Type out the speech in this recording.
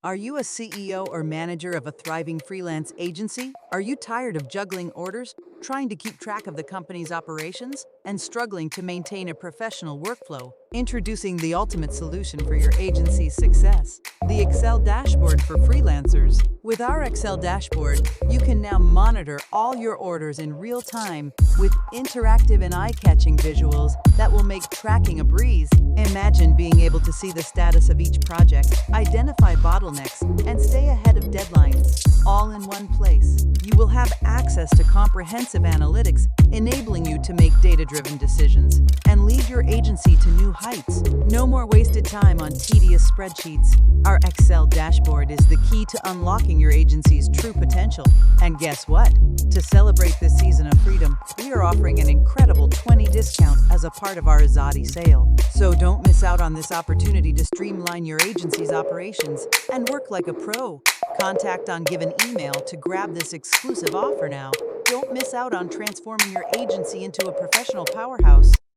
Are you a CEO or manager of a thriving freelance agency? Are you tired of juggling orders, trying to keep track of the company's operations, and struggling to maintain a professional workflow? Introducing the ultimate solution for your agency's success, the Excel dashboard for freelancers. With our Excel dashboard, you can now monitor all your orders in real time with interactive and eye-catching visuals that will make tracking a breeze. Imagine being able to see the status of each project, identify bottlenecks, and stay ahead of deadlines, all in one place. You will have access to comprehensive analytics, enabling you to make data-driven decisions and lead your agency to new heights. No more wasted time on tedious spreadsheets. Our Excel dashboard is the key to unlocking your agency's true potential. And guess what? To celebrate this season of freedom, we are offering an incredible 20% discount as a part of our Azadi sale. So don't miss out on this opportunity to streamline your agency's operations and work like a pro. Contact on given email to grab this exclusive offer now. Don't miss out on transforming your agency into a professional powerhouse.